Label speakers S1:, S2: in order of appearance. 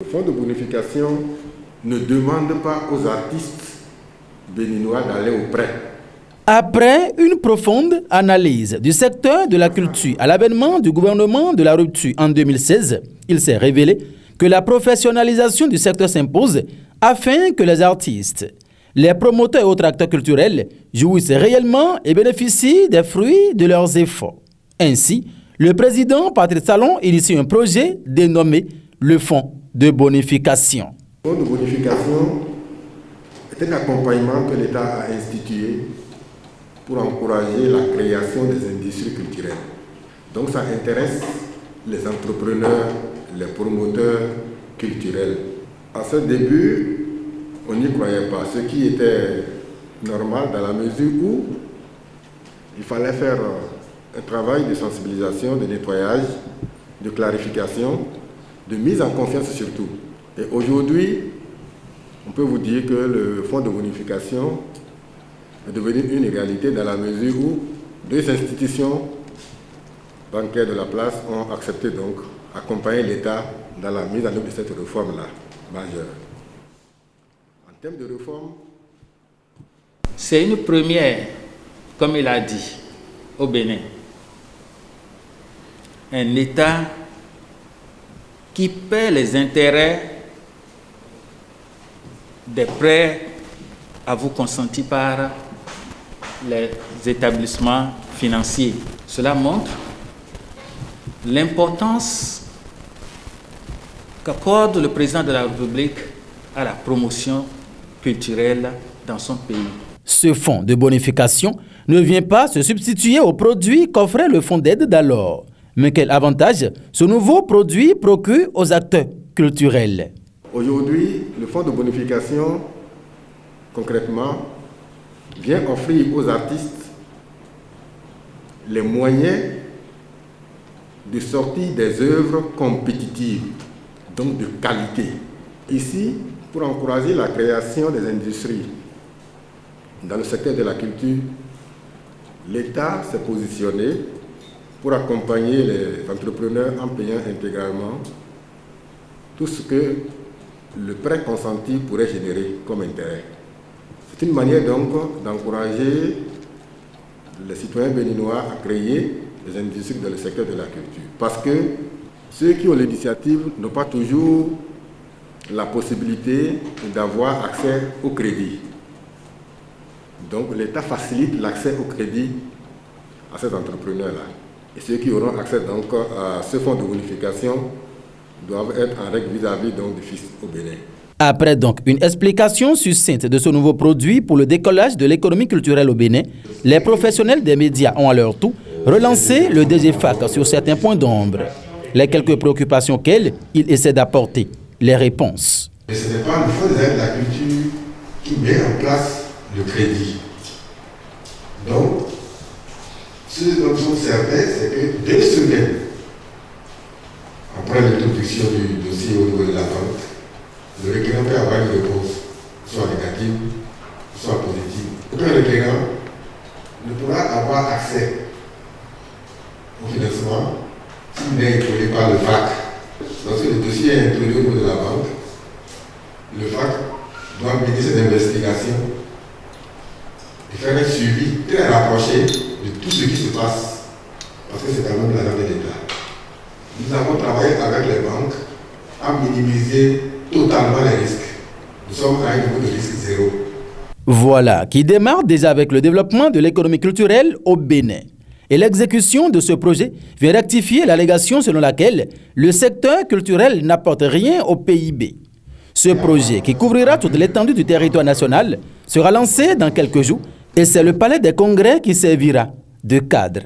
S1: Le fonds de bonification ne demande pas aux artistes béninois d'aller au prêt.
S2: Après une profonde analyse du secteur de la culture à l'avènement du gouvernement de la rupture en 2016, il s'est révélé que la professionnalisation du secteur s'impose afin que les artistes, les promoteurs et autres acteurs culturels jouissent réellement et bénéficient des fruits de leurs efforts. Ainsi, le président Patrice Talon initie un projet dénommé le Fonds de bonification.
S1: Le Fonds de bonification est un accompagnement que l'État a institué pour encourager la création des industries culturelles. Donc ça intéresse les entrepreneurs, les promoteurs culturels. À ce début, on n'y croyait pas, ce qui était normal dans la mesure où il fallait faire un travail de sensibilisation, de nettoyage, de clarification, de mise en confiance surtout. Et aujourd'hui, on peut vous dire que le fonds de bonification est devenu une réalité dans la mesure où deux institutions bancaires de la place ont accepté donc d'accompagner l'État dans la mise en œuvre de cette réforme-là majeure. En termes de réforme,
S3: c'est une première, comme il a dit, au Bénin. Un État qui paie les intérêts des prêts à vous consentis par les établissements financiers. Cela montre l'importance qu'accorde le président de la République à la promotion culturelle dans son pays.
S2: Ce fonds de bonification ne vient pas se substituer aux produits qu'offrait le fonds d'aide d'alors. Mais quel avantage ce nouveau produit procure aux acteurs culturels?
S1: Aujourd'hui, le fonds de bonification, concrètement, vient offrir aux artistes les moyens de sortir des œuvres compétitives, donc de qualité. Ici, pour encourager la création des industries dans le secteur de la culture, l'État s'est positionné pour accompagner les entrepreneurs en payant intégralement tout ce que le prêt consenti pourrait générer comme intérêt. C'est une manière donc d'encourager les citoyens béninois à créer des industries dans le secteur de la culture. Parce que ceux qui ont l'initiative n'ont pas toujours la possibilité d'avoir accès au crédit. Donc l'État facilite l'accès au crédit à ces entrepreneurs-là. Et ceux qui auront accès donc à ce fonds de bonification doivent être en règle vis-à-vis donc du fisc au Bénin.
S2: Après donc une explication succincte de ce nouveau produit pour le décollage de l'économie culturelle au Bénin, les professionnels des médias ont à leur tour relancé le DGFAC sur certains points d'ombre. Les quelques préoccupations auxquelles il essaie d'apporter les réponses.
S4: Mais ce n'est pas le Fonds des aides de la culture qui met en place le crédit. Donc, ce dont on servait, c'est que 2 semaines après l'introduction du dossier au niveau de la banque, le requérant peut avoir une réponse, soit négative, soit positive. Aucun requérant ne pourra avoir accès au financement s'il n'est épaulé par le FAC. Lorsque le dossier est introduit au niveau de la banque, le FAC doit mener ses investigations et faire un suivi très rapproché de tout ce qui se passe, parce que c'est quand même l'argent de l'État. Nous avons travaillé avec les banques à minimiser totalement les risques. Nous sommes à un niveau de risque zéro.
S2: Voilà qui démarre déjà avec le développement de l'économie culturelle au Bénin. Et l'exécution de ce projet vient rectifier l'allégation selon laquelle le secteur culturel n'apporte rien au PIB. Ce projet, qui couvrira toute l'étendue du territoire national, sera lancé dans quelques jours et c'est le Palais des Congrès qui servira de cadre.